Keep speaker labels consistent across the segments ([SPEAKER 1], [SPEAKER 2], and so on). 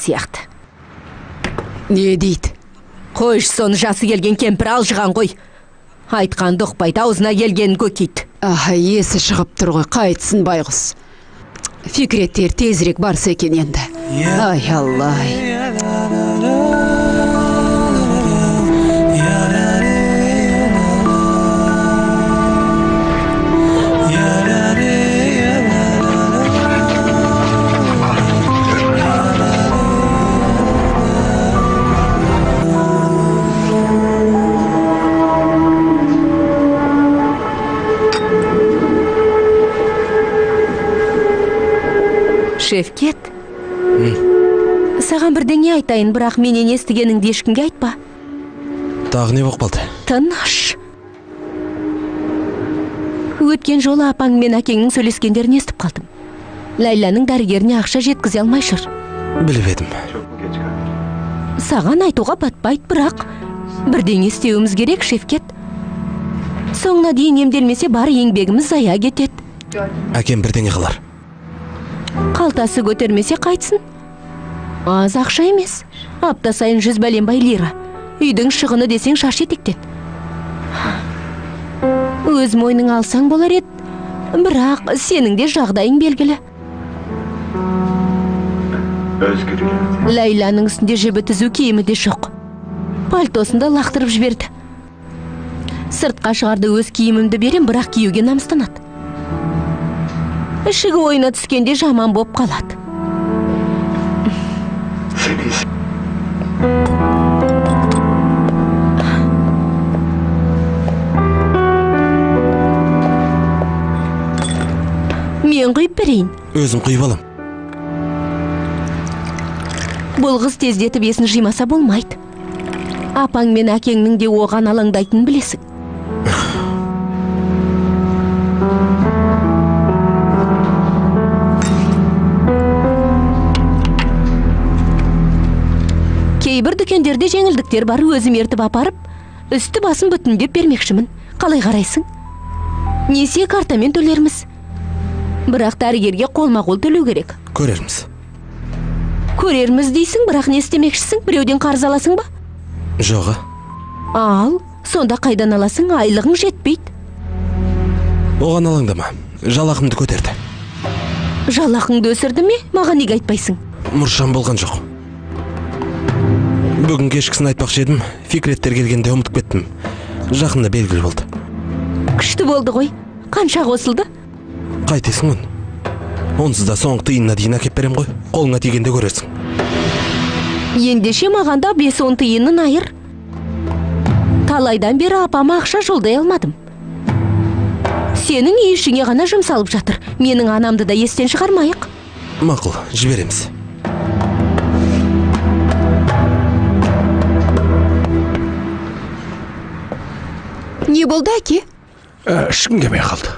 [SPEAKER 1] сияқты.
[SPEAKER 2] Не дейді?
[SPEAKER 1] Қойш, соны жасы келген кемпір алжыған ғой. Айтқанды ұқпайды, аузына келгенін көкейді.
[SPEAKER 2] Есі шығып тұр ғой, қайтсын байғұс. Фикреттер тезірек барса екен енді. Ай, Аллай.
[SPEAKER 1] Шевкет, саған бірдеңе айтайын, бірақ менен естігеніңді ешкімге айтпа.
[SPEAKER 3] Тағы не болып қалды?
[SPEAKER 1] Тыныш. Өткен жолы апаң мен әкеңнің сөйлескендерін естіп қалдым. Ләйләнің дәрігеріне ақша жеткізе алмай жүр.
[SPEAKER 3] Біліп едім.
[SPEAKER 1] Саған айтуға батпайды, бірақ бірдеңе істеуіміз керек, Шевкет. Соңына дейін емделмесе бар еңбегіміз зая кетеді.
[SPEAKER 3] Әкем бірдеңе қылар.
[SPEAKER 1] Қалтасы көтермесе қайтсын? Аз ақша емес. Апта сайын 100 бәленбай лира. Үйдің шығыны десең шаш етектен. Өз мойның алсаң болар еді. Бірақ сенің де жағдайың белгілі. Ләйләнің үстінде жібі түзу киімі де жоқ. Пальтосында лақтырып жіберді. Сыртқа шығарды өз киімімді берем, бірақ киюге намыстанады. Ішігі ойына түскенде жаман боп қалады. Мен құйып берейін.
[SPEAKER 3] Өзім құйып алам.
[SPEAKER 1] Бұл қыз тездетіп есін жимаса болмайды. Апаң мен әкеңнің де оған алаңдайтын білесің. Кейбір дүкендерде жеңілдіктер бар, өзім ертіп апарып, үсті басын бүтіндеп бермекшімін. Қалай қарайсың? Несие картамен төлерміз. Бірақ дәрігерге қолма-қол төлеу керек.
[SPEAKER 3] Көрерміз.
[SPEAKER 1] Көрерміз дейсің, бірақ не істемекшісің? Біреуден қарыз аласың ба?
[SPEAKER 3] Жоға.
[SPEAKER 1] Ал, сонда қайдан аласың? Айлығың жетпейді.
[SPEAKER 3] Оған алаңдама. Жалақымды көтерді.
[SPEAKER 1] Жалақыңды өсірді ме? Маған неге айтпайсың?
[SPEAKER 3] Мұршам болған жоқ. Бүгін кешкісін айтпақшы едім, Фикреттер келгенде ұмытып кеттім. Жақында белгілі болды.
[SPEAKER 1] Күшті болды ғой. Қанша қосылды?
[SPEAKER 3] Қайтесің он? Онсыз да соңғы тиынына дейін әкеп берем ғой. Қолыңа тигенде көресің.
[SPEAKER 1] Ендеше маған да 5-10 тиынын айыр. Талайдан бері апама ақша жолдай алмадым. Сенің үй ішіңе ғана жұмсалып жатыр. Менің анамды да естен шығармайық.
[SPEAKER 3] Мақұл, жібереміз.
[SPEAKER 2] Не болды, әке?
[SPEAKER 4] Ішкім келмей қалды.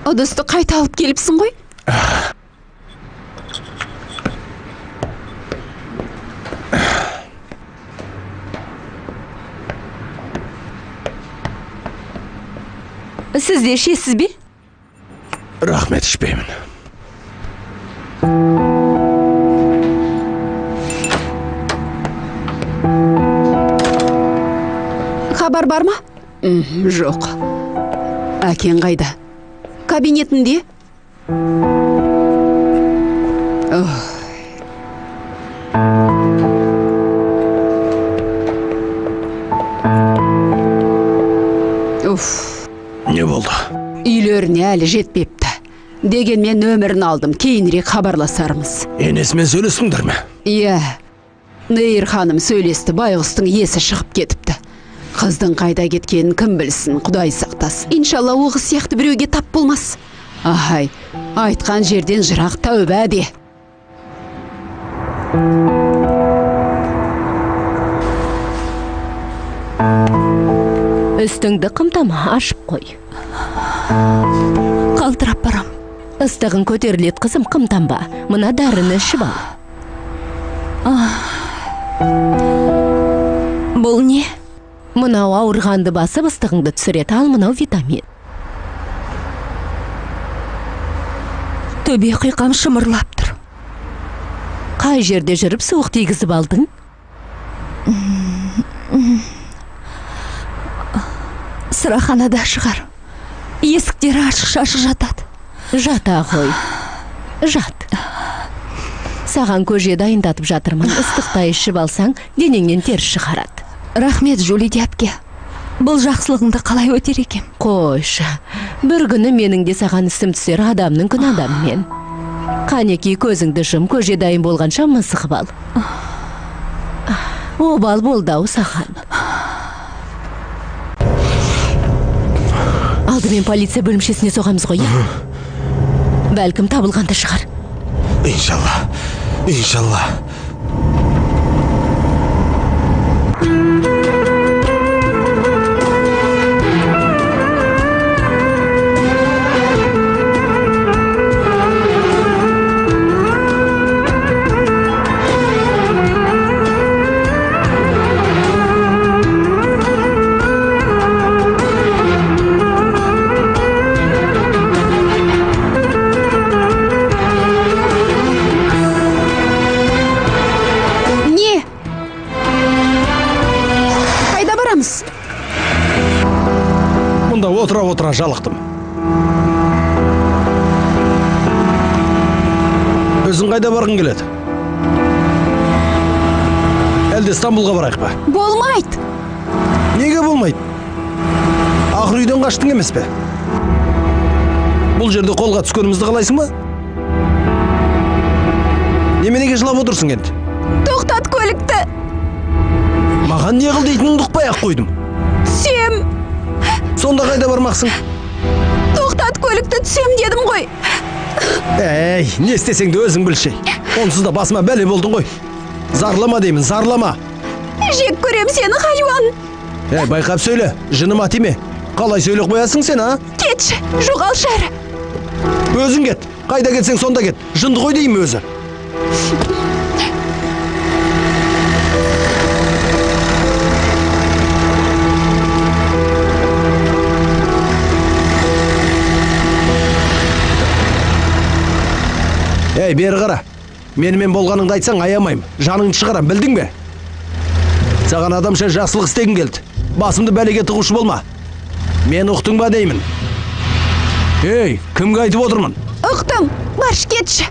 [SPEAKER 2] Ыдысты қайта алып келіпсің ғой?
[SPEAKER 1] Сіз де ішесіз бе?
[SPEAKER 4] Рахмет, ішпеймін.
[SPEAKER 2] Хабар бар ма? Жоқ. Әкең қайда? Кабинетінде?
[SPEAKER 4] Не болды?
[SPEAKER 2] Үйлеріне әлі жетпепті. Дегенмен нөмірін алдым, кейінірек хабарласармыз.
[SPEAKER 4] Енесімен сөйлесіңдер ме?
[SPEAKER 2] Иә. Нейір ханым сөйлесті, байғұстың есі шығып кетіпті. Қыздың қайда кеткенін кім білсін, Құдай сақтасын. Иншалла оғы сияқты біреуге тап болмас. Ахай, айтқан жерден жырақ тәубә де.
[SPEAKER 1] Үстіңді қымтама, ашып қой.
[SPEAKER 2] Қалтырап барам.
[SPEAKER 1] Ыстығын көтерілет, қызым, қымтанба. Мына дәріні ішіп ал.
[SPEAKER 2] Бұл не?
[SPEAKER 1] Мынау ауырғанды басып ыстығыңды түсірет, ал мынау витамин.
[SPEAKER 2] Төбе құйқам шымырлап тұр.
[SPEAKER 1] Қай жерде жүріп суық тигізіп алдың?
[SPEAKER 5] Сыраханада шығар. Есіктері ашық-шашық жатады.
[SPEAKER 1] Жата ғой. Жат. Саған көже дайындатып жатырмын. Ыстықта ішіп алсаң, денеңнен теріс шығарады.
[SPEAKER 5] Рахмет, Жулиди әпке. Бұл жақсылығыңды қалай өтер екем?
[SPEAKER 1] Қойшы, бір күні менің де саған ісім түсер, адамның күн адаммен. Қанеки көзіңді жым, көже дайын болғанша мысығып ал. Обал болды ау саған. Алдымен полиция бөлімшесіне соғамыз ғой, бәлкім табылғанды шығар.
[SPEAKER 3] Иншалла. Иншалла.
[SPEAKER 4] Мұнда отыра жалықтым. Өзің қайда барғың келеді? Әлде Стамбулға барайық па?
[SPEAKER 5] Болмайды.
[SPEAKER 4] Неге болмайды? Ақыр үйден қаштың емес пе? Бұл жерде қолға түскенімізді қалайсың ба? Неменеге жылап отырсың енді?
[SPEAKER 5] Тоқтат көлікті.
[SPEAKER 4] Маған не қыл дейтініңді ұқпай-ақ қойдым.
[SPEAKER 5] Түсем.
[SPEAKER 4] Сонда қайда бармақсың?
[SPEAKER 5] Тоқтат көлікті, түсем дедім ғой.
[SPEAKER 4] Әй, не істесең де өзің білші. Онсыз да басыма бәле болдың ғой. Зарлама деймін, зарлама.
[SPEAKER 5] Жек көрем сені, хайуан.
[SPEAKER 4] Байқап сөйле, жыныма тиме. Қалай сөйлеп қоясың сен, а?
[SPEAKER 5] Кетші, жоғалшы әрі.
[SPEAKER 4] Өзің кет. Қайда кетсең сонда кет. Жынды ғой деймін өзі. Бері қара. Менімен болғаныңды айтсаң аямайым. Жаныңды шығарам, білдің бе? Саған адамша жақсылық істегің келді. Басымды бәлеге тығушы болма. Мен ұқтың ба деймін. Кімге айтып отырмын?
[SPEAKER 5] Ұқтым, марш кетші.